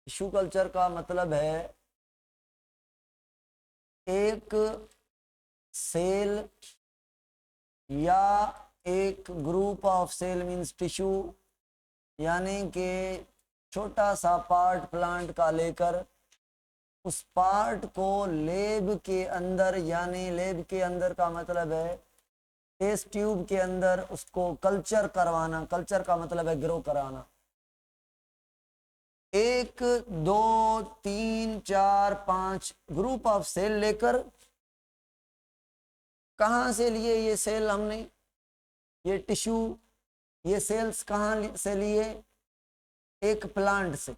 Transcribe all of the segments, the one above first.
Tissue culture का मतलब है एक सेल या एक group of cell means tissue, यानी कि छोटा सा पार्ट प्लांट का लेकर उस पार्ट को लेब के अंदर, यानी लेब के अंदर का मतलब है टेस्ट ट्यूब के अंदर उसको कल्चर करवाना। कल्चर का मतलब है ग्रो कराना। 1 2 3 4 5 ग्रुप ऑफ सेल लेकर, कहाँ से लिए ये सेल हमने, ये टिश्यू, ये सेल्स कहाँ से लिए, एक प्लांट से,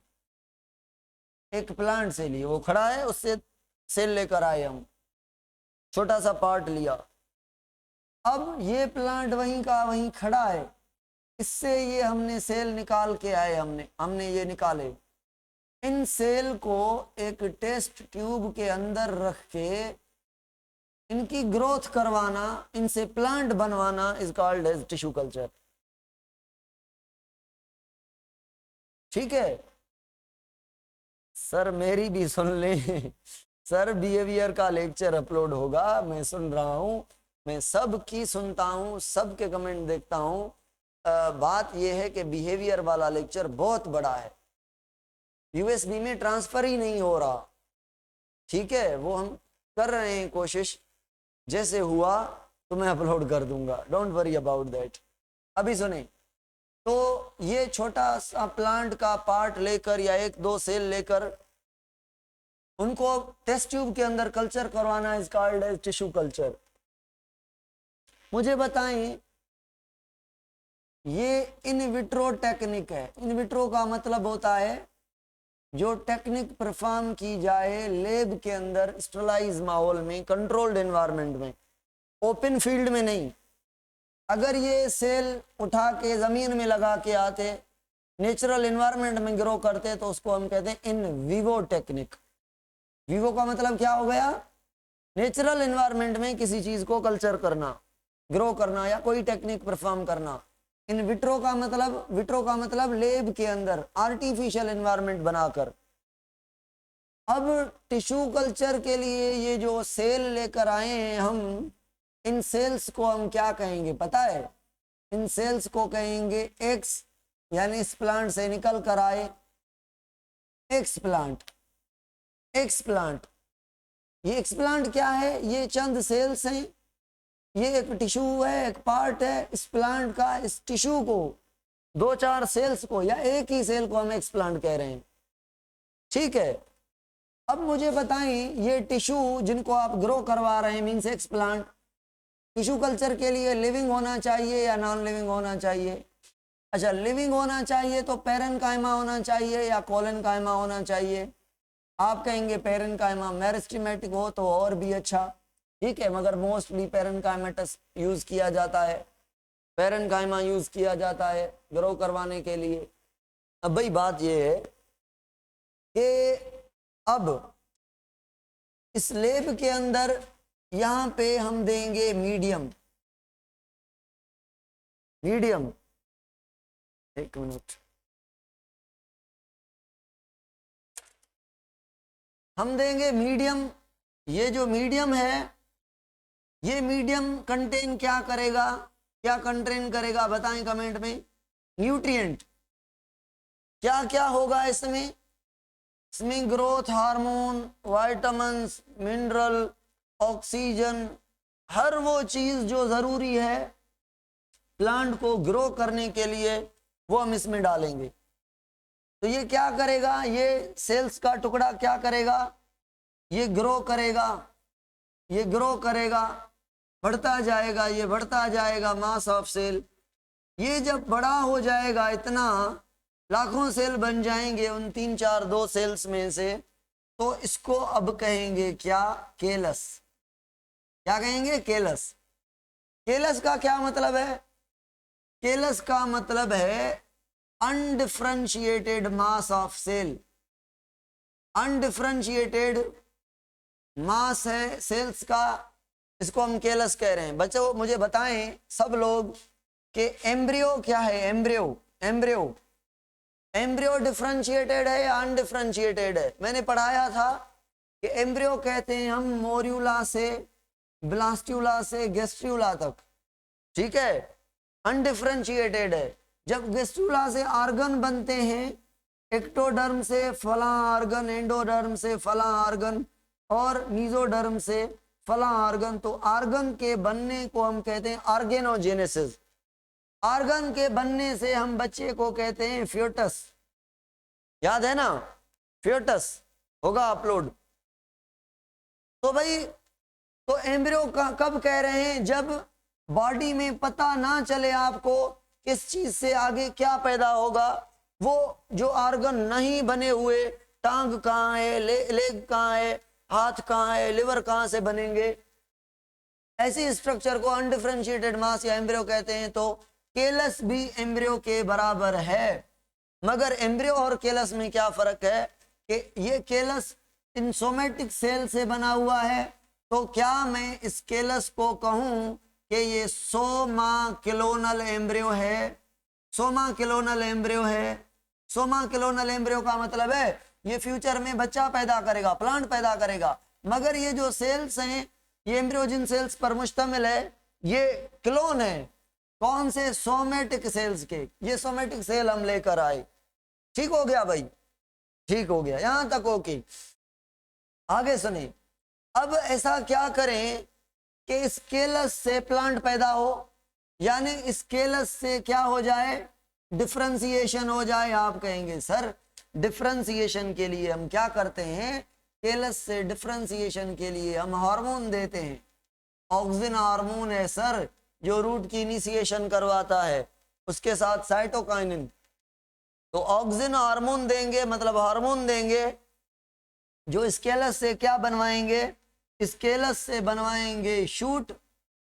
एक प्लांट से लिए। वो खड़ा है, उससे सेल लेकर आए हम, छोटा सा पार्ट लिया। अब ये प्लांट वहीं का वहीं खड़ा है, इससे ये हमने सेल निकाल के आए, हमने ये निकाले। इन सेल को एक टेस्ट ट्यूब के अंदर रख के इनकी ग्रोथ करवाना, इनसे प्लांट बनवाना is called as tissue culture. ठीक है सर, मेरी भी सुन ले सर, बिहेवियर का लेक्चर अपलोड होगा, मैं सुन रहा हूं, मैं सबकी सुनता हूं, सबके कमेंट देखता हूं। बात यह है कि बिहेवियर वाला लेक्चर बहुत बड़ा है, यूएसबी में ट्रांसफर ही नहीं हो रहा। ठीक है, वो हम कर रहे हैं कोशिश, जैसे हुआ तो मैं अपलोड कर दूंगा, डोंट वरी अबाउट दैट। अभी सुने, तो ये छोटा सा प्लांट का पार्ट लेकर या 1 2 सेल लेकर उनको टेस्ट ट्यूब के अंदर कल्चर करवाना is called as tissue culture. मुझे बताएं, ये इन विट्रो टेक्निक है। इन विट्रो का मतलब होता है जो टेक्निक परफॉर्म की जाए लेब के अंदर, स्टरलाइज माहौल में, कंट्रोल्ड एनवायरनमेंट में, ओपन फील्ड में नहीं। अगर ये सेल उठा के जमीन में लगा के आते, नेचुरल एनवायरनमेंट में ग्रो करते, तो उसको हम कहते हैं इन विवो टेक्निक। विवो का मतलब क्या हो गया, नेचुरल एनवायरनमेंट में किसी चीज को कल्चर करना, ग्रो करना या कोई टेक्निक परफॉर्म करना। इन विट्रो का मतलब लेब के अंदर आर्टिफिशियल एनवायरनमेंट बनाकर। अब टिश्यू कल्चर के लिए ये जो सेल लेकर आए हैं हम, इन सेल्स को हम क्या कहेंगे पता है, इन सेल्स को कहेंगे एक्स, यानी इस प्लांट से निकल कर आए एक्स प्लांट। एक्स प्लांट, ये एक्स प्लांट क्या है, ये चंद सेल्स हैं, ये एक टिश्यू है, एक पार्ट है इस प्लांट का। इस टिश्यू को 2 4 सेल्स को या एक ही सेल को हम एक्स प्लांट कह रहे हैं। ठीक है, अब मुझे बताएं, ये टिश्यू जिनको आप ग्रो करवा रहे हैं means x plant, tissue culture के लिए लिविंग होना चाहिए या नॉन लिविंग होना चाहिए? अच्छा, लिविंग होना चाहिए तो पेरेन्काइमा होना चाहिए या कोलेनकाइमा होना चाहिए? आप कहेंगे पेरेन्काइमा, मेरिस्टेमेटिक हो तो और भी अच्छा। ठीक है, मगर मोस्टली पेरेन्काइमेटस यूज किया जाता है, पेरेन्काइमा यूज किया जाता है ग्रो करवाने के लिए। अब भाई बात ये है कि अब इस लेब के अंदर यहां पे हम देंगे मीडियम। मीडियम, एक मिनट, हम देंगे मीडियम। ये जो मीडियम है, ये मीडियम कंटेन क्या करेगा, क्या कंटेन करेगा बताएं कमेंट में। न्यूट्रिएंट, क्या क्या होगा इसमें? इसमें growth hormone, vitamins, mineral, oxygen, हर वो चीज जो जरूरी है प्लांट को ग्रो करने के लिए, वो हम इसमें डालेंगे। तो ये क्या करेगा, ये सेल्स का टुकड़ा क्या करेगा, ये ग्रो करेगा, ये ग्रो करेगा, बढ़ता जाएगा, ये बढ़ता जाएगा, मास ऑफ सेल। ये जब बड़ा हो जाएगा, इतना लाखों सेल बन जाएंगे उन 3 4 2 सेल्स में से, तो इसको अब कहेंगे क्या, केलस। क्या कहेंगे, केलस। केलस का क्या मतलब है? केलस का मतलब है undifferentiated mass of cell. Undifferentiated mass है सेल्स का, इसको हम केलस कह रहे हैं। बच्चों मुझे बताएं सब लोग कि एम्ब्रियो क्या है? एम्ब्रियो, एम्ब्रियो, एम्ब्रियो डिफरेंशिएटेड है या अनडिफरेंशिएटेड है? मैंने पढ़ाया था कि एम्ब्रियो कहते हैं हम मोर्यूला से ब्लास्ट्यूला से गेस्ट्यूला तक, ठीक है। अनडिफरेंशिएटेड है। जब गेस्ट्यूला से आर्गन बनते हैं, एक्टोडर्म से फला आर्गन, एंडोडर्म से फला आर्गन और मीजोडर्म से फला आर्गन, तो आर्गन के बनने को हम कहते हैं ऑर्गेनोजेनेसिस। आर्गन के बनने से हम बच्चे को कहते हैं फ्यूटस, याद है ना, फ्यूटस होगा अपलोड। तो भाई, तो एम्ब्रियो का कब कह रहे हैं? जब बॉडी में पता ना चले आपको किस चीज से आगे क्या पैदा होगा, वो जो आर्गन नहीं बने हुए, टांग कहाँ है, लेग कहाँ है, हाथ कहाँ है, लिवर कहाँ से बनेंगे, ऐसी स्ट्रक्चर को अनडिफरेंशिएटेड मास या एम्ब्रियो कहते हैं। तो केलस भी एम्ब्रियो के बराबर है, मगर एम्ब्रियो और केलस में क्या फर्क है कि ये केलस इन सोमेटिक सेल से बना हुआ है। तो क्या मैं इस केलस को कहूं कि ये सोमाक्लोनल एम्ब्रियो है? सोमाक्लोनल एम्ब्रियो है। सोमाक्लोनल एम्ब्रियो का मतलब है ये फ्यूचर में बच्चा पैदा करेगा, प्लांट पैदा करेगा। मगर ये जो सेल्स हैं, ये एम्ब्रियो जिन सेल्स पर मुश्तमिल है, ये क्लोन है। कौन से? सोमेटिक सेल्स के। ये सोमेटिक सेल हम लेकर आए। ठीक हो गया भाई? ठीक हो गया, यहां तक ओके। आगे सुनिए। अब ऐसा क्या करें कि स्केलस से प्लांट पैदा हो, यानी स्केलस से क्या हो जाए? डिफरेंशिएशन हो जाए। आप कहेंगे सर डिफरेंशिएशन के लिए हम क्या करते हैं? केलस से डिफरेंशिएशन के लिए हम हार्मोन देते हैं। ऑक्सिन हार्मोन है सर, जो रूट की इनिशिएशन करवाता है, उसके साथ साइटोकाइनिन। तो ऑक्सिन हार्मोन देंगे, मतलब हार्मोन देंगे जो स्केलस से क्या बनवाएंगे? स्केलस से बनवाएंगे शूट,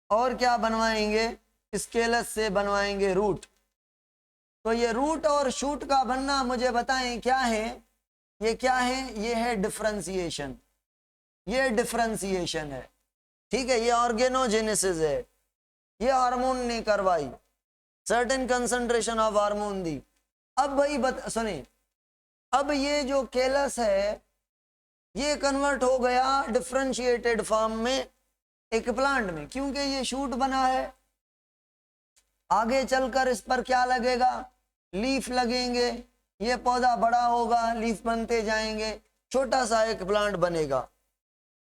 और क्या बनवाएंगे? स्केलस से बनवाएंगे रूट। तो ये रूट और शूट का बनना मुझे बताएं क्या है? ये क्या है? ये है डिफरेंशिएशन। ये डिफरेंशिएशन है, ठीक है। ये ऑर्गेनोजेनेसिस है। ये हार्मोन ने करवाई, सर्टेन कंसंट्रेशन ऑफ हार्मोन दी। अब भाई सुनिए, अब ये जो केलस है ये कन्वर्ट हो गया डिफरेंशिएटेड फॉर्म में एक प्लांट में, क्योंकि ये शूट बना है। आगे चलकर इस पर क्या लगेगा? लीफ लगेंगे। ये पौधा बड़ा होगा, लीफ बनते जाएंगे, छोटा सा एक प्लांट बनेगा।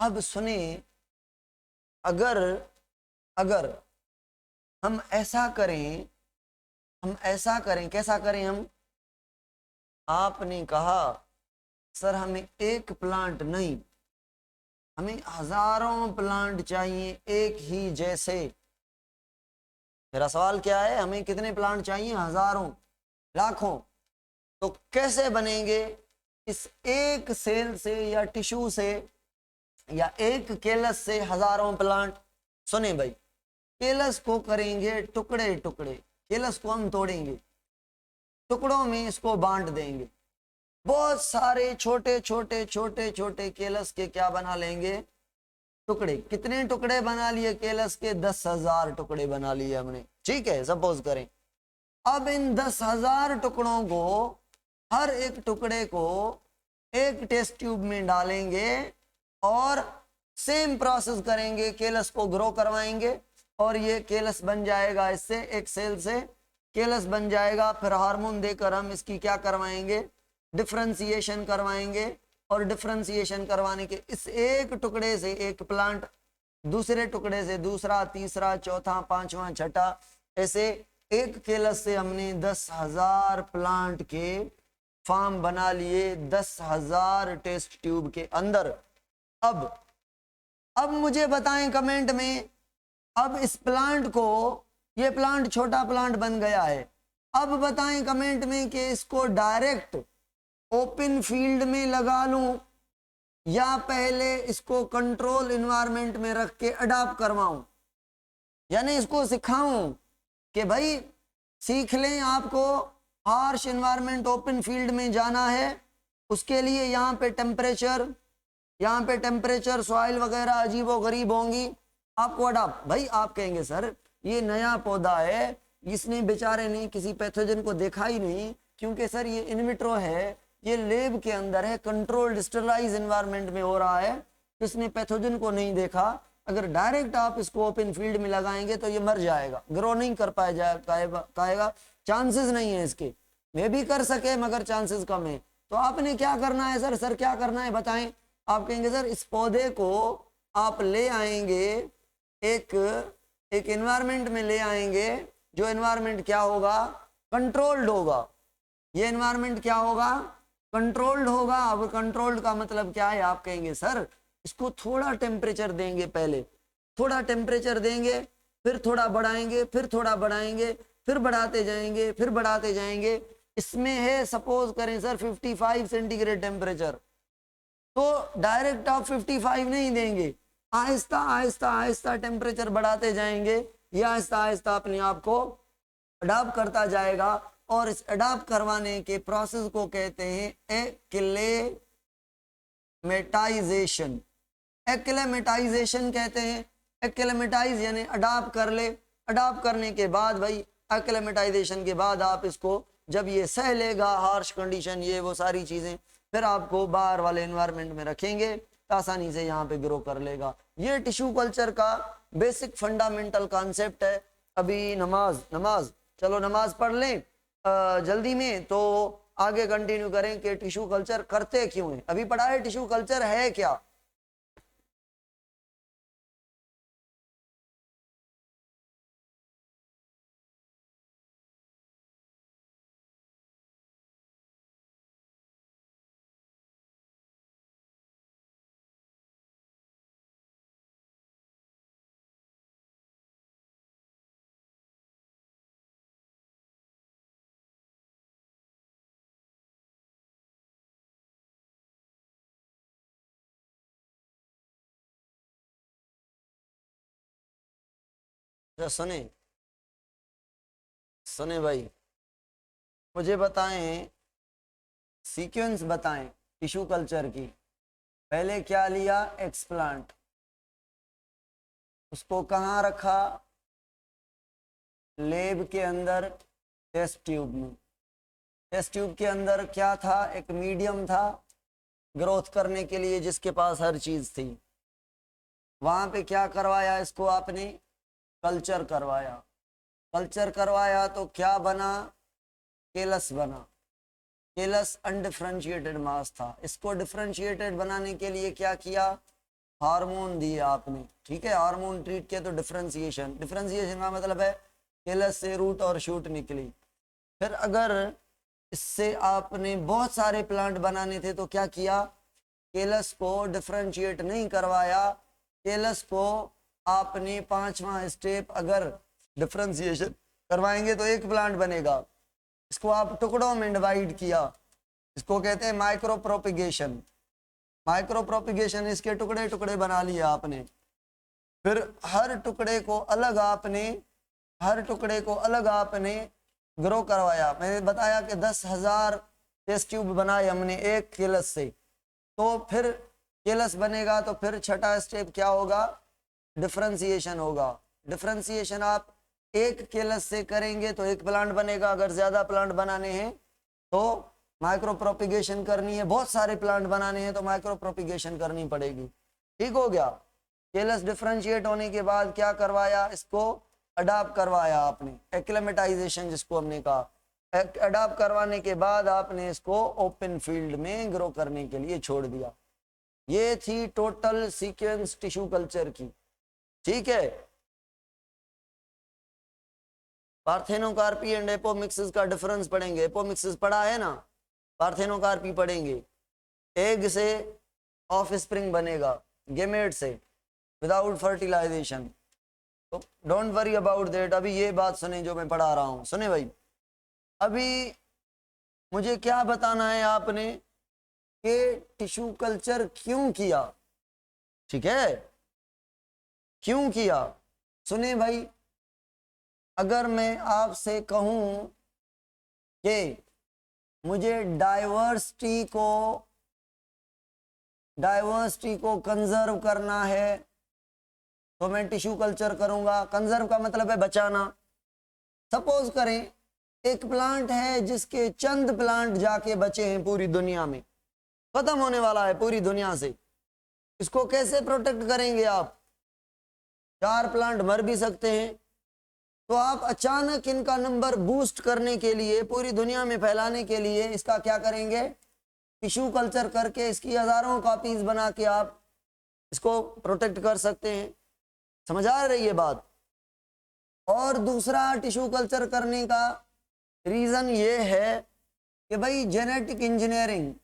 अब सुनिए, अगर हम ऐसा करें, कैसा करें हम? आपने कहा सर हमें एक प्लांट नहीं, हमें हजारों प्लांट चाहिए एक ही जैसे। मेरा सवाल क्या है? हमें कितने प्लांट चाहिए? हजारों, लाखों। तो कैसे बनेंगे? इस एक सेल से या टिश्यू से या एक केलस से हजारों प्लांट। सुने भाई, केलस को करेंगे टुकड़े टुकड़े, केलस को हम तोड़ेंगे, टुकड़ों में इसको बांट देंगे। बहुत सारे छोटे छोटे छोटे छोटे केलस के क्या बना लेंगे? टुकड़े। कितने टुकड़े बना लिए केलस के? 10,000 टुकड़े बना लिए हमने, ठीक है, सपोज करें। अब इन 10,000 टुकड़ों को, हर एक टुकड़े को एक टेस्ट ट्यूब में डालेंगे और सेम प्रोसेस करेंगे, केलस को ग्रो करवाएंगे और ये केलस बन जाएगा। इससे एक सेल से केलस बन जाएगा। फिर हार्मोन देकर हम इसकी क्या करवाएंगे? डिफरेंशिएशन करवाएंगे। और डिफरेंशिएशन करवाने के इस एक टुकड़े से एक प्लांट, दूसरे टुकड़े से दूसरा, तीसरा, चौथा, पांचवा, छठा, ऐसे एक केलस से हमने 10,000 प्लांट के फार्म बना लिए 10,000 टेस्ट ट्यूब के अंदर। अब मुझे बताएं कमेंट में, अब इस प्लांट को, ये प्लांट छोटा प्लांट बन गया है, अब बताएं कमेंट में कि इसको डायरेक्ट ओपन फील्ड में लगा लूं या पहले इसको कंट्रोल इन्वायरमेंट में रख के अडॉप्ट करवाऊं, यानी इसको सिखाऊं कि भाई सीख लें, आपको हार्श इन्वायरमेंट ओपन फील्ड में जाना है, उसके लिए यहाँ पे टेम्परेचर सॉइल वगैरह अजीबो गरीब होंगी, आपको अडॉप्ट। भाई आप कहेंगे सर ये नया पौधा है, इसने बेचारे ने किसी पैथोजन को देखा ही नहीं, क्योंकि सर ये इनविट्रो है, ये लेब के अंदर है, कंट्रोल्ड स्टरलाइज एनवायरनमेंट में हो रहा है, तो इसने पैथोजन को नहीं देखा। अगर डायरेक्ट आप इसको ओपन फील्ड में लगाएंगे तो ये मर जाएगा, ग्रो नहीं कर पाएगा, चांसेस नहीं है इसके, वे भी कर सके मगर चांसेस कम है। तो आपने क्या करना है सर? सर क्या करना है बताएं? आप कहेंगे सर इस पौधे को आप ले आएंगे एक एनवायरमेंट में ले आएंगे, जो एनवायरमेंट क्या होगा? कंट्रोल्ड होगा। ये एनवायरमेंट क्या होगा? कंट्रोल्ड होगा। अब कंट्रोल्ड का मतलब क्या है? आप कहेंगे सर इसको थोड़ा टेम्परेचर देंगे, पहले थोड़ा टेम्परेचर देंगे, फिर थोड़ा बढ़ाएंगे, फिर थोड़ा बढ़ाएंगे, फिर बढ़ाते जाएंगे, फिर बढ़ाते जाएंगे। इसमें है सपोज करें सर 55 सेंटीग्रेड टेम्परेचर, तो डायरेक्ट आप 55 नहीं देंगे, आहिस्ता आहिस्ता आहिस्ता टेम्परेचर बढ़ाते जाएंगे, ये आहिस्ता आहिस्ता अपने आप को अडॉप्ट करता जाएगा। और इस अडॉप्ट करवाने के प्रोसेस को कहते हैं एक्लेमेटाइजेशन। एक्लेमेटाइजेशन कहते हैं। एक्लेमेटाइज यानी अडॉप्ट कर ले, अडॉप्ट करने के बाद भाई एक्लेमेटाइजेशन के बाद आप इसको जब ये सह लेगा हार्श कंडीशन, ये वो सारी चीजें, फिर आपको बाहर वाले एनवायरनमेंट में रखेंगे तो आसानी से यहाँ पे ग्रो कर लेगा। ये टिश्यू कल्चर का बेसिक फंडामेंटल कॉन्सेप्ट है। अभी नमाज चलो नमाज पढ़ लें जल्दी में, तो आगे कंटिन्यू करें कि टिश्यू कल्चर करते क्यों है। अभी पढ़ा है टिश्यू कल्चर है क्या? सुने सुने भाई, मुझे बताएं, सीक्वेंस बताएं टिश्यू कल्चर की। पहले क्या लिया? एक्सप्लांट, उसको कहाँ रखा? लेब के अंदर, टेस्ट ट्यूब में। टेस्ट ट्यूब के अंदर क्या था? एक मीडियम था ग्रोथ करने के लिए जिसके पास हर चीज थी। वहां पे क्या करवाया? इसको आपने कल्चर करवाया। कल्चर करवाया तो क्या बना? केलस बना। केलस अनडिफरेंशिएटेड मास था। इसको डिफरेंशिएटेड बनाने के लिए क्या किया? हार्मोन दिए आपने, ठीक है, हार्मोन ट्रीट किया तो डिफरेंशिएशन। डिफरेंशिएशन का मतलब है केलस से रूट और शूट निकली। फिर अगर इससे आपने बहुत सारे प्लांट बनाने थे तो क्या किया? केलस को डिफरेंशिएट नहीं करवाया, केलस को आपने पांचवा स्टेप अगर डिफरेंशिएशन करवाएंगे तो एक प्लांट बनेगा। इसको आप टुकड़ों में डिवाइड किया, इसको कहते हैं माइक्रो प्रोपिगेशन। माइक्रो प्रोपिगेशन, इसके टुकड़े टुकड़े बना लिए आपने। फिर हर टुकड़े को अलग आपने ग्रो करवाया। मैंने बताया कि 10,000 टेस्ट ट्यूब बनाए हमने एक केलस से, तो फिर केलस बनेगा तो फिर छठा स्टेप क्या होगा? डिफरेंशिएशन होगा। डिफरेंशिएशन आप एक केलस से करेंगे तो एक प्लांट बनेगा। अगर ज्यादा प्लांट बनाने हैं तो माइक्रो प्रोपिगेशन करनी है, बहुत सारे प्लांट बनाने हैं तो माइक्रो प्रोपिगेशन करनी पड़ेगी। ठीक हो गया। केलस डिफरेंशिएट होने के बाद क्या करवाया? इसको अडॉप्ट करवाया आपने, एक्लेमेटाइजेशन जिसको हमने कहा। अडॉप्ट करवाने के बाद आपने इसको ओपन फील्ड में ग्रो करने के लिए छोड़ दिया। ये थी टोटल सीक्वेंस टिश्यू कल्चर की। ठीक है, पार्थेनोकार्पी एंड एपोमिक्सिस का डिफरेंस पढ़ेंगे। एपोमिक्सिस पढ़ा है ना, पार्थेनोकार्पी पढ़ेंगे। एग से ऑफ स्प्रिंग बनेगा, गेमेट से, विदाउट फर्टिलाइजेशन। तो डोंट वरी अबाउट दैट। अभी ये बात सुने जो मैं पढ़ा रहा हूं, सुने भाई। अभी मुझे क्या बताना है आपने कि टिश्यू कल्चर क्यों किया। ठीक है, क्यों किया? सुने भाई, अगर मैं आपसे कहूं कि मुझे डाइवर्सिटी को कंजर्व करना है तो मैं टिश्यू कल्चर करूंगा। कंजर्व का मतलब है बचाना। सपोज करें एक प्लांट है जिसके चंद प्लांट जाके बचे हैं पूरी दुनिया में, खत्म होने वाला है पूरी दुनिया से। इसको कैसे प्रोटेक्ट करेंगे आप? 4 प्लांट मर भी सकते हैं, तो आप अचानक इनका नंबर बूस्ट करने के लिए, पूरी दुनिया में फैलाने के लिए इसका क्या करेंगे? टिश्यू कल्चर करके इसकी हजारों कॉपीज बना के आप इसको प्रोटेक्ट कर सकते हैं। समझ आ रही है बात? और दूसरा टिश्यू कल्चर करने का रीजन ये है कि भाई जेनेटिक इंजीनियरिंग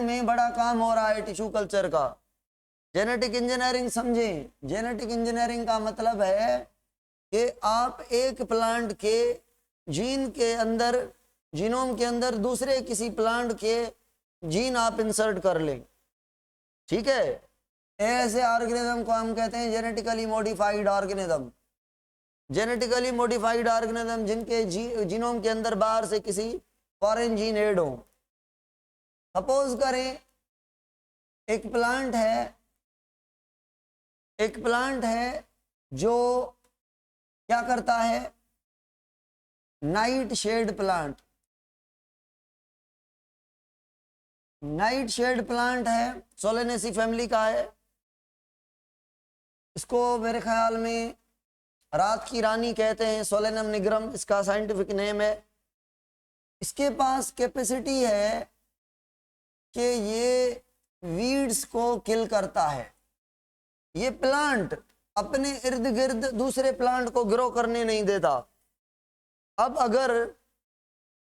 में बड़ा काम हो रहा है टिश्यू कल्चर का। जेनेटिक इंजीनियरिंग समझें, जेनेटिक इंजीनियरिंग का मतलब है कि आप एक प्लांट के जीन के अंदर, जीनोम के अंदर दूसरे किसी प्लांट के जीन आप इंसर्ट कर लें, ठीक है? ऐसे ऑर्गेनिज्म को हम कहते हैं genetically modified organism. Genetically modified organism जिनके जीनोम के अंदर बाहर से किसी फॉरेन जीन ऐड हो। सपोज करें एक प्लांट है जो क्या करता है? नाइट शेड प्लांट है, सोलेनेसी फैमिली का है। इसको मेरे ख्याल में रात की रानी कहते हैं, सोलेनम निग्रम इसका साइंटिफिक नेम है। इसके पास कैपेसिटी है कि ये वीड्स को किल करता है। ये प्लांट अपने इर्द गिर्द दूसरे प्लांट को ग्रो करने नहीं देता। अब अगर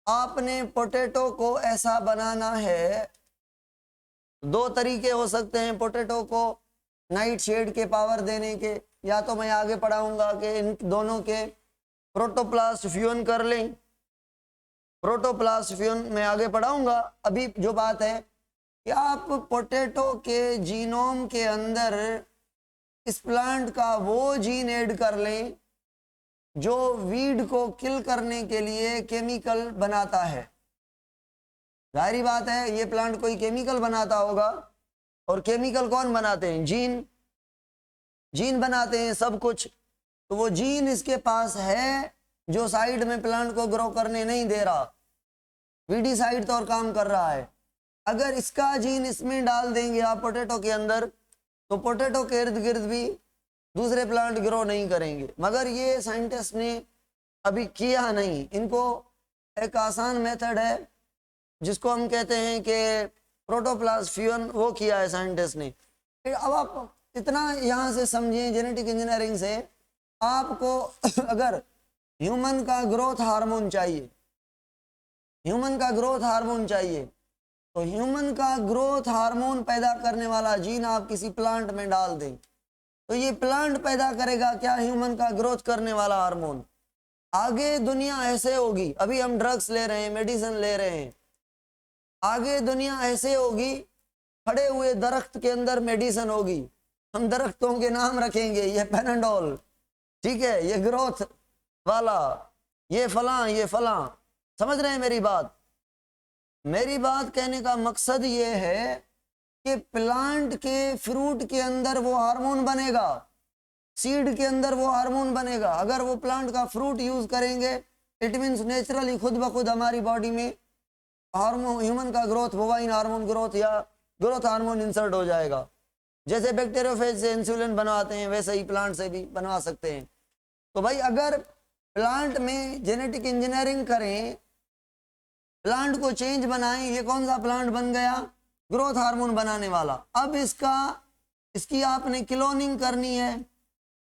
आपने पोटैटो को ऐसा बनाना है, 2 तरीके हो सकते हैं पोटैटो को नाइट शेड के पावर देने के। या तो मैं आगे पढ़ाऊंगा कि इन दोनों के प्रोटोप्लास्ट फ्यूजन कर लें, प्रोटोप्लास्ट फ्यूजन मैं आगे पढ़ाऊंगा। अभी जो बात है कि आप पोटैटो के जीनोम के अंदर इस प्लांट का वो जीन ऐड कर लें जो वीड को किल करने के लिए केमिकल बनाता है। जाहिर बात है ये प्लांट कोई केमिकल बनाता होगा, और केमिकल कौन बनाते हैं? जीन बनाते हैं सब कुछ। तो वो जीन इसके पास है जो साइड में प्लांट को ग्रो करने नहीं दे रहा, वीडी साइड तो और काम कर रहा है। अगर इसका जीन इसमें डाल देंगे आप पोटैटो के अंदर, तो पोटैटो के इर्द गिर्द भी दूसरे प्लांट ग्रो नहीं करेंगे। मगर ये साइंटिस्ट ने अभी किया नहीं। इनको एक आसान मेथड है जिसको हम कहते हैं कि प्रोटोप्लास्ट फ्यूजन, वो किया है साइंटिस्ट ने। फिर अब आप इतना यहाँ से समझें जेनेटिक इंजीनियरिंग से, आपको अगर ह्यूमन का ग्रोथ हार्मोन चाहिए, तो ह्यूमन का ग्रोथ हार्मोन पैदा करने वाला जीन आप किसी प्लांट में डाल दें, तो ये प्लांट पैदा करेगा क्या? ह्यूमन का ग्रोथ करने वाला हार्मोन। आगे दुनिया ऐसे होगी, अभी हम ड्रग्स ले रहे हैं, मेडिसिन ले रहे हैं, आगे दुनिया ऐसे होगी, खड़े हुए दरख्त के अंदर मेडिसिन होगी। हम दरख्तों के नाम रखेंगे, ये पेनाडोल, ठीक है, ये ग्रोथ वाला, ये फलां। समझ रहे हैं मेरी बात? मेरी बात कहने का मकसद ये है कि प्लांट के फ्रूट के अंदर वो हार्मोन बनेगा, सीड के अंदर वो हार्मोन बनेगा। अगर वो प्लांट का फ्रूट यूज करेंगे, इट मीन्स नेचुरली खुद ब खुद हमारी बॉडी में हार्मोन, ह्यूमन का ग्रोथ, बोवाइन हार्मोन ग्रोथ या ग्रोथ हार्मोन इंसर्ट हो जाएगा। जैसे बैक्टीरियोफेज से इंसुलिन बनवाते हैं, वैसे ही प्लांट से भी बनवा सकते हैं। तो भाई अगर प्लांट में जेनेटिक इंजीनियरिंग करें, प्लांट को चेंज बनाएं, ये कौन सा प्लांट बन गया? ग्रोथ हार्मोन बनाने वाला। अब इसकी आपने क्लोनिंग करनी है।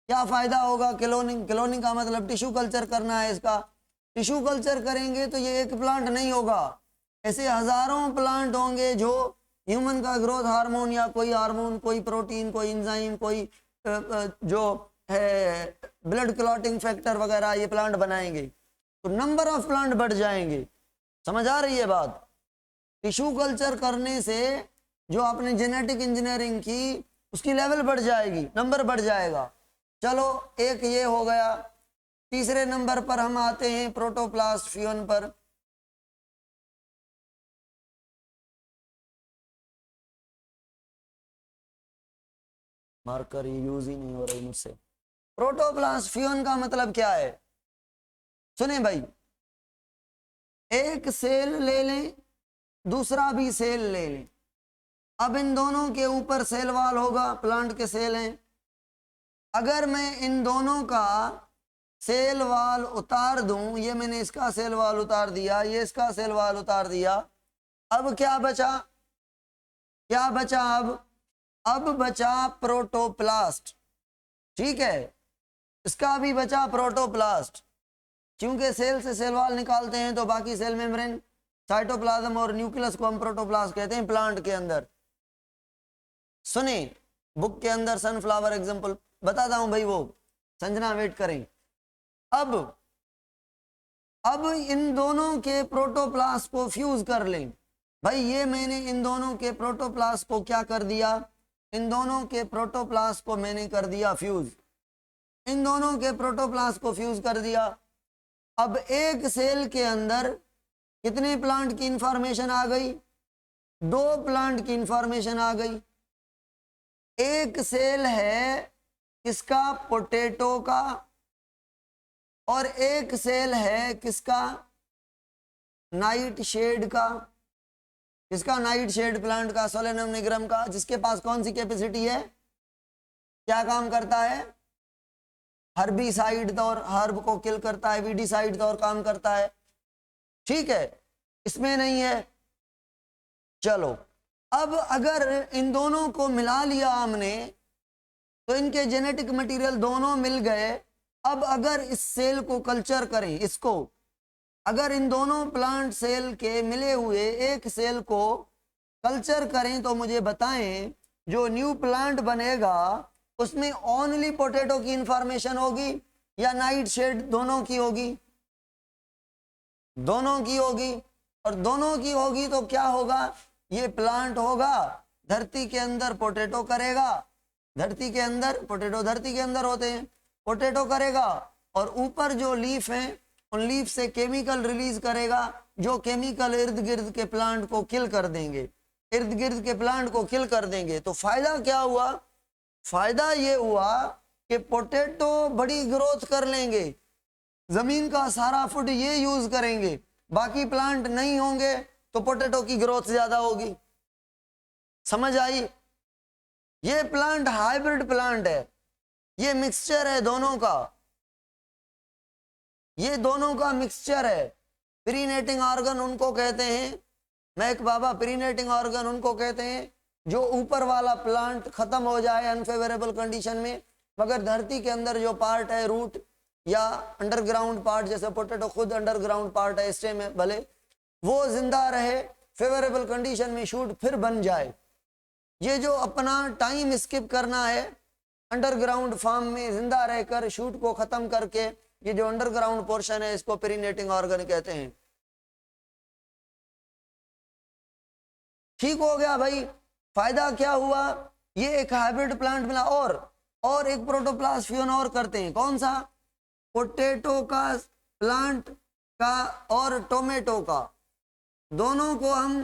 क्या फायदा होगा क्लोनिंग का मतलब टिश्यू कल्चर करना है इसका। टिश्यू कल्चर करेंगे तो ये एक प्लांट नहीं होगा, ऐसे हजारों प्लांट होंगे जो ह्यूमन का ग्रोथ हार्मोन या कोई हार्मोन, कोई प्रोटीन, कोई एंजाइम, कोई जो है ब्लड क्लॉटिंग फैक्टर वगैरह, ये प्लांट बनाएंगे। तो नंबर ऑफ प्लांट बढ़ जाएंगे। समझ आ रही है बात? टिश्यू कल्चर करने से जो आपने जेनेटिक इंजीनियरिंग की उसकी लेवल बढ़ जाएगी, नंबर बढ़ जाएगा। चलो एक ये हो गया। तीसरे नंबर पर हम आते हैं प्रोटोप्लास्ट फ्यूजन पर। मार्कर यूज ही नहीं हो रही मुझसे। प्रोटोप्लास्ट फ्यूजन का मतलब क्या है? सुने भाई, एक सेल ले लें, दूसरा भी सेल ले लें। अब इन दोनों के ऊपर सेल वाल होगा, प्लांट के सेल हैं। अगर मैं इन दोनों का सेल वाल उतार दूं, ये मैंने इसका सेल वाल उतार दिया, ये इसका सेल वाल उतार दिया, अब क्या बचा? क्या बचा? अब बचा प्रोटोप्लास्ट। ठीक है, इसका भी बचा प्रोटोप्लास्ट। क्योंकि सेल से सेल वाल निकालते हैं तो बाकी सेल मेम्ब्रेन, साइटोप्लाज्म और न्यूक्लियस को हम प्रोटोप्लास्ट कहते हैं प्लांट के अंदर। सुने, बुक के अंदर सनफ्लावर एग्जांपल बताता हूं भाई, वो संजना वेट करें। अब इन दोनों के प्रोटोप्लास्ट को फ्यूज कर लें। भाई ये मैंने इन दोनों के प्रोटोप्लास्ट को क्या कर दिया? इन दोनों के प्रोटोप्लास्ट को मैंने कर दिया फ्यूज। इन दोनों के प्रोटोप्लास्ट को फ्यूज कर दिया। अब एक सेल के अंदर कितने प्लांट की इंफॉर्मेशन आ गई? 2 प्लांट की इंफॉर्मेशन आ गई। एक सेल है किसका? पोटैटो का। और एक सेल है किसका? नाइट शेड का। किसका? नाइट शेड प्लांट का, सोलेनम निग्रम का, जिसके पास कौन सी कैपेसिटी है? क्या काम करता है? हर्बिसाइड और हर्ब को किल करता है, वीडिसाइड और काम करता है। ठीक है, इसमें नहीं है। चलो, अब अगर इन दोनों को मिला लिया हमने तो इनके जेनेटिक मटेरियल दोनों मिल गए। अब अगर इस सेल को कल्चर करें, इसको अगर इन दोनों प्लांट सेल के मिले हुए एक सेल को कल्चर करें तो मुझे बताएं, जो न्यू प्लांट बनेगा उसमें ओनली पोटैटो की इंफॉर्मेशन होगी या नाइट शेड दोनों की होगी? दोनों की होगी। और दोनों की होगी तो क्या होगा? ये प्लांट होगा, धरती के अंदर पोटैटो करेगा। धरती के अंदर पोटैटो, धरती के अंदर होते हैं, पोटैटो करेगा। और ऊपर जो लीफ हैं उन लीफ से केमिकल रिलीज करेगा, जो केमिकल इर्द गिर्द के प्लांट को किल कर देंगे, इर्द गिर्द के प्लांट को किल कर देंगे। तो फायदा क्या हुआ? फायदा ये हुआ कि पोटैटो बड़ी ग्रोथ कर लेंगे, जमीन का सारा फूड ये यूज करेंगे, बाकी प्लांट नहीं होंगे तो पोटैटो की ग्रोथ ज्यादा होगी। समझ आई? ये प्लांट हाइब्रिड प्लांट है, ये मिक्सचर है दोनों का, ये दोनों का मिक्सचर है। प्रीनेटिंग ऑर्गन उनको कहते हैं, महक बाबा, प्रीनेटिंग ऑर्गन उनको कहते हैं जो ऊपर वाला प्लांट खत्म हो जाए अनफेवरेबल कंडीशन में, मगर धरती के अंदर जो पार्ट है, रूट या अंडरग्राउंड पार्ट, जैसे पोटैटो खुद अंडरग्राउंड पार्ट है स्टेम में, भले वो जिंदा रहे, फेवरेबल कंडीशन में शूट फिर बन जाए। ये जो अपना टाइम स्किप करना है अंडरग्राउंड फार्म में जिंदा रहकर शूट को खत्म करके, ये जो अंडरग्राउंड पोर्शन है इसको पेरिनेटिंग ऑर्गन कहते हैं। ठीक हो गया भाई? फायदा क्या हुआ? ये एक हाइब्रिड प्लांट मिला। और एक प्रोटोप्लास्ट फ्यूजन और करते हैं। कौन सा? पोटैटो का प्लांट का और टोमेटो का, दोनों को हम,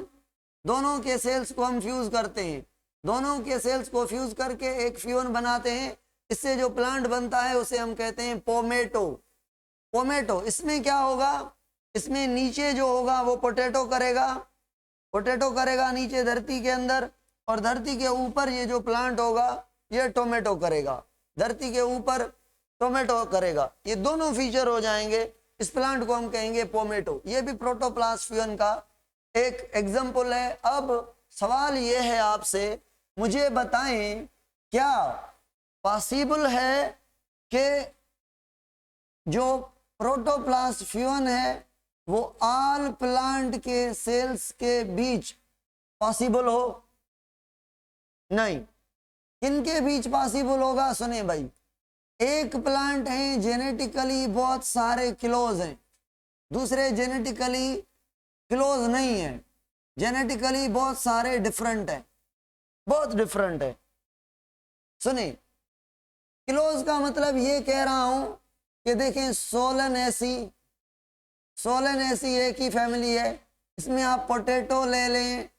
दोनों के सेल्स को हम फ्यूज करते हैं। दोनों के सेल्स को फ्यूज करके एक फ्यूजन बनाते हैं। इससे जो प्लांट बनता है उसे हम कहते हैं पोमेटो। पोमेटो, इसमें क्या होगा? इसमें नीचे जो होगा वो पोटैटो करेगा, पोटैटो करेगा नीचे धरती के अंदर, और धरती के ऊपर ये जो प्लांट होगा ये टोमेटो करेगा, धरती के ऊपर टोमेटो करेगा। ये दोनों फीचर हो जाएंगे, इस प्लांट को हम कहेंगे पोमेटो। ये भी प्रोटोप्लास्ट फ्यूजन का एक एग्जाम्पल है। अब सवाल ये है आपसे, मुझे बताएं क्या पॉसिबल है कि जो प्रोटोप्लास्ट फ्यूजन है वो ऑल प्लांट के सेल्स के बीच पॉसिबल हो? नहीं। किनके बीच पॉसिबल होगा? सुने भाई, एक प्लांट है जेनेटिकली बहुत सारे क्लोज हैं, दूसरे जेनेटिकली क्लोज नहीं है, जेनेटिकली बहुत सारे डिफरेंट है, बहुत डिफरेंट है। सुनिए, क्लोज का मतलब ये कह रहा हूं कि देखें सोलेनेसी, सोलेनेसी एक ही फैमिली है, इसमें आप पोटैटो ले लें,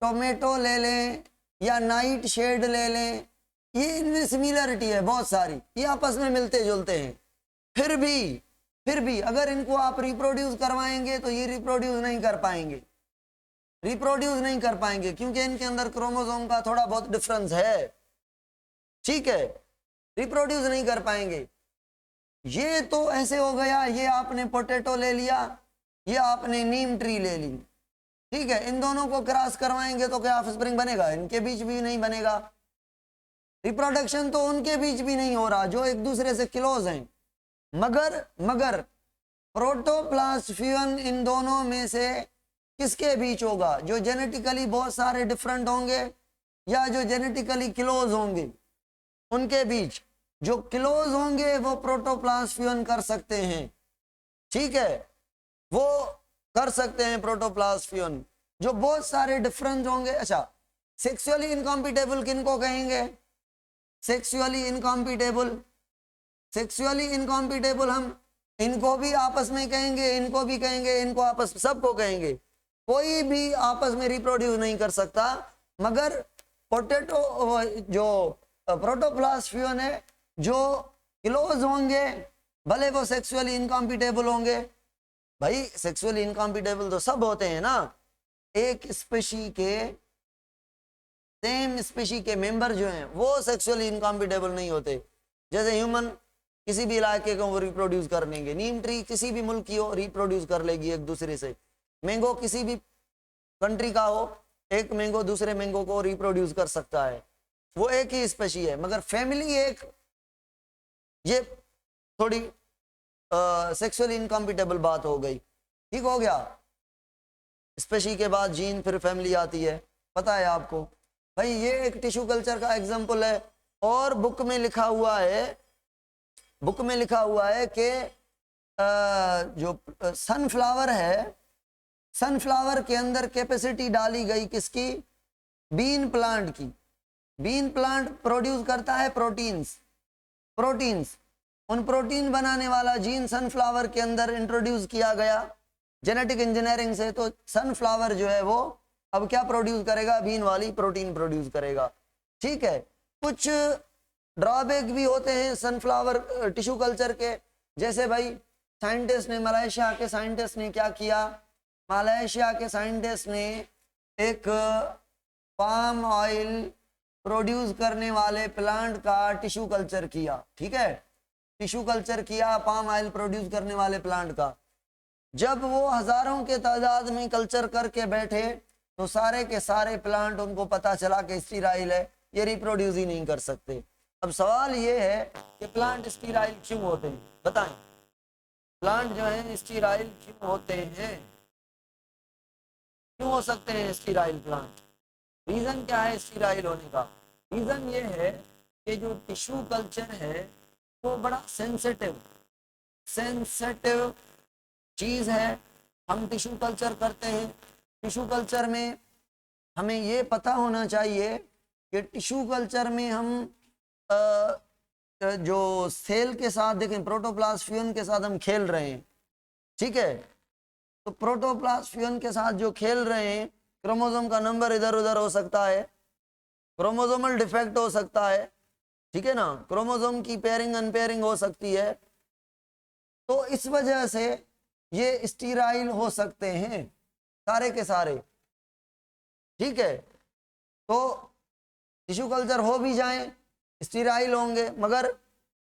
टोमेटो ले लें या नाइट शेड ले लें ये इनमें सिमिलरिटी है बहुत सारी, ये आपस में मिलते जुलते हैं। फिर भी अगर इनको आप रिप्रोड्यूस करवाएंगे तो ये रिप्रोड्यूस नहीं कर पाएंगे, क्योंकि इनके अंदर क्रोमोसोम का थोड़ा बहुत डिफरेंस है, ठीक है, रिप्रोड्यूस नहीं कर पाएंगे। ये तो ऐसे हो गया, ये आपने पोटैटो ले लिया, ये आपने नीम ट्री ले ली, ठीक है, इन दोनों को क्रॉस करवाएंगे तो क्या ऑफस्प्रिंग बनेगा? इनके बीच भी नहीं बनेगा। रिप्रोडक्शन तो उनके बीच भी नहीं हो रहा जो एक दूसरे से क्लोज हैं, मगर प्रोटोप्लास्ट इन दोनों में से किसके बीच होगा? जो जेनेटिकली बहुत सारे डिफरेंट होंगे या जो जेनेटिकली क्लोज होंगे, उनके बीच। जो क्लोज होंगे वो प्रोटोप्लास्ट कर सकते हैं, ठीक है, वो कर सकते हैं प्रोटोप्लास्ट। जो बहुत सारे डिफरेंस होंगे, अच्छा, सेक्सुअली इनकॉम्पिटेबल किनको कहेंगे? सेक्सुअली इनकॉम्पिटेबल हम इनको भी आपस में कहेंगे, इनको भी कहेंगे, इनको आपस सबको कहेंगे। कोई भी आपस में रिप्रोड्यूस नहीं कर सकता, मगर जो प्रोटोप्लास्ट है जो क्लोज होंगे, भले वो सेक्सुअली इनकॉम्पिटेबल होंगे। भाई सेक्सुअली इनकॉम्पिटेबल तो सब होते हैं ना, एक स्पेशी के सेम स्पेशी के मेंबर जो हैं वो सेक्सुअली इनकॉम्पिटेबल नहीं होते। जैसे ह्यूमन किसी भी इलाके को वो रिप्रोड्यूस कर लेंगे, नीम ट्री किसी भी मुल्क की हो रिप्रोड्यूस कर लेगी एक दूसरे से, मैंगो किसी भी कंट्री का हो, एक मैंगो दूसरे मैंगो को रिप्रोड्यूस कर सकता है, वो एक ही स्पेशी है। मगर फैमिली एक, ये थोड़ी सेक्सुअली इनकॉम्पिटेबल बात हो गई, ठीक हो गया। स्पेशी के बाद जीन, फिर फैमिली आती है, पता है आपको। भाई ये एक टिश्यू कल्चर का एग्जांपल है, और बुक में लिखा हुआ है कि जो सनफ्लावर है, सनफ्लावर के अंदर कैपेसिटी डाली गई किसकी? बीन प्लांट की। बीन प्लांट प्रोड्यूस करता है प्रोटीन्स, उन प्रोटीन बनाने वाला जीन सनफ्लावर के अंदर इंट्रोड्यूस किया गया जेनेटिक इंजीनियरिंग से। तो सनफ्लावर जो है वो अब क्या प्रोड्यूस करेगा? बीन वाली प्रोटीन प्रोड्यूस करेगा, ठीक है। कुछ ड्रॉबैक भी होते हैं सनफ्लावर टिश्यू कल्चर के, जैसे भाई साइंटिस्ट ने, मलेशिया के साइंटिस्ट ने क्या किया? मलेशिया के साइंटिस्ट ने एक पाम ऑयल प्रोड्यूस करने वाले प्लांट का टिश्यू कल्चर किया, ठीक है, टिश्यू कल्चर किया पाम ऑयल प्रोड्यूस करने वाले प्लांट का। जब वो हजारों के तादाद में कल्चर करके बैठे तो सारे के सारे प्लांट, उनको पता चला कि स्टीराइल है, ये रिप्रोड्यूस ही नहीं कर सकते। अब सवाल ये है कि प्लांट स्टीराइल क्यों होते हैं? बताएं, प्लांट जो है स्टीराइल क्यों होते हैं? क्यों हो सकते हैं स्टीराइल प्लांट? रीजन क्या है स्टीराइल होने का? रीजन ये है कि जो टिश्यू कल्चर है वो बड़ा सेंसिटिव चीज है। हम टिश्यू कल्चर करते हैं, टिश्यू कल्चर में हमें ये पता होना चाहिए कि टिश्यू कल्चर में हम जो सेल के साथ, देखें प्रोटोप्लास्ट के साथ हम खेल रहे हैं, ठीक है, तो प्रोटोप्लास्ट के साथ जो खेल रहे हैं, क्रोमोसोम का नंबर इधर उधर हो सकता है, क्रोमोसोमल डिफेक्ट हो सकता है, ठीक है ना, क्रोमोसोम की पेयरिंग अनपेयरिंग हो सकती है, तो इस वजह से ये स्टीराइल हो सकते हैं सारे के सारे, ठीक है। तो टिश्यू कल्चर हो भी जाएं स्टीराइल होंगे, मगर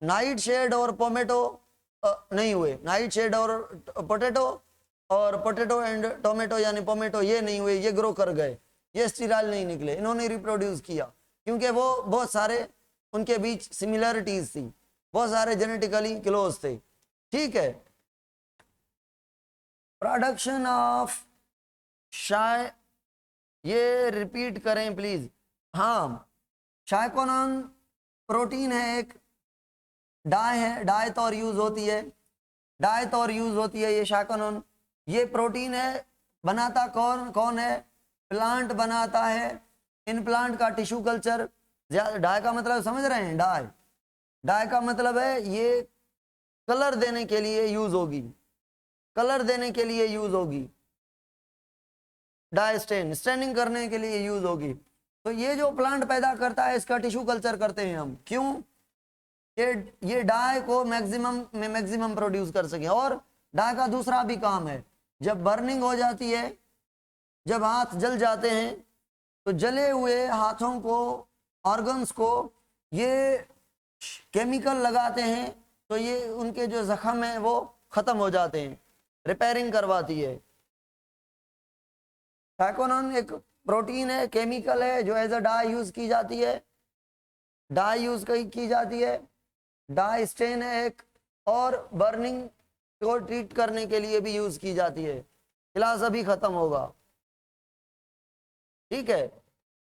नाइट शेड और पोमेटो नहीं हुए, नाइट शेड और पोटैटो और पोटैटो एंड टोमेटो यानी पोमेटो ये नहीं हुए, ये ग्रो कर गए, ये स्टीराइल नहीं निकले, इन्होंने रिप्रोड्यूस किया क्योंकि वो बहुत सारे उनके बीच सिमिलरिटीज थी, बहुत सारे जेनेटिकली क्लोज थे, ठीक है। प्रोडक्शन ऑफ शाय, ये रिपीट करें प्लीज। हाँ, शायकोनॉन प्रोटीन है, एक डाई है, डाई तौर यूज होती है, डाई तौर यूज होती है ये शायकोनॉन। ये प्रोटीन है, बनाता कौन है? प्लांट बनाता है। इन प्लांट का टिश्यू कल्चर, डाई का मतलब समझ रहे हैं? डाई का मतलब है ये कलर देने के लिए यूज होगी, कलर देने के लिए यूज होगी, डाई स्टेनिंग करने के लिए यूज होगी। तो ये जो प्लांट पैदा करता है इसका टिश्यू कल्चर करते हैं हम, क्यों? ये डाई को मैक्सिमम प्रोड्यूस कर सके। और डाई का दूसरा भी काम है, जब बर्निंग हो जाती है, जब हाथ जल जाते हैं, तो जले हुए हाथों को, ऑर्गन्स को ये केमिकल लगाते हैं, तो ये उनके जो जख्म है वो खत्म हो जाते हैं, रिपेयरिंग करवाती है। फैकोनॉन एक प्रोटीन है, केमिकल है, जो एज अ डाई यूज की जाती है, डाई यूज की जाती है। डाई स्टेन है एक, और बर्निंग को ट्रीट करने के लिए भी यूज की जाती है। क्लास अभी खत्म होगा, ठीक है।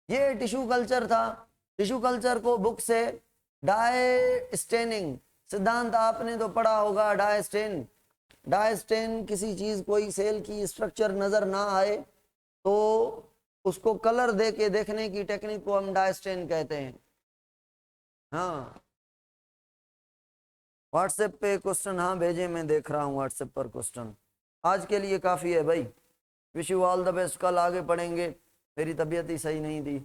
ये टिश्यू कल्चर था। टिश्यू कल्चर को बुक से डाई स्टेनिंग सिद्धांत आपने तो पढ़ा होगा। डाई स्टेन किसी चीज, कोई सेल की स्ट्रक्चर नजर ना आए तो उसको कलर दे के देखने की टेक्निक को हम डाई स्टेन कहते हैं। हाँ, व्हाट्सएप पे क्वेश्चन हाँ भेजे, मैं देख रहा हूँ व्हाट्सएप पर क्वेश्चन। आज के लिए काफ़ी है भाई। Wish you all the best. कल आगे पढ़ेंगे। मेरी तबीयत ही सही नहीं थी,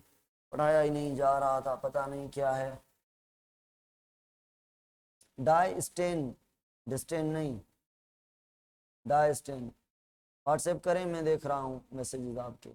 पढ़ाया ही नहीं जा रहा था, पता नहीं क्या है। डाई स्टेन, डिस्टेन नहीं, डाई स्टेन। व्हाट्सएप करें, मैं देख रहा हूँ मैसेजेस आपके।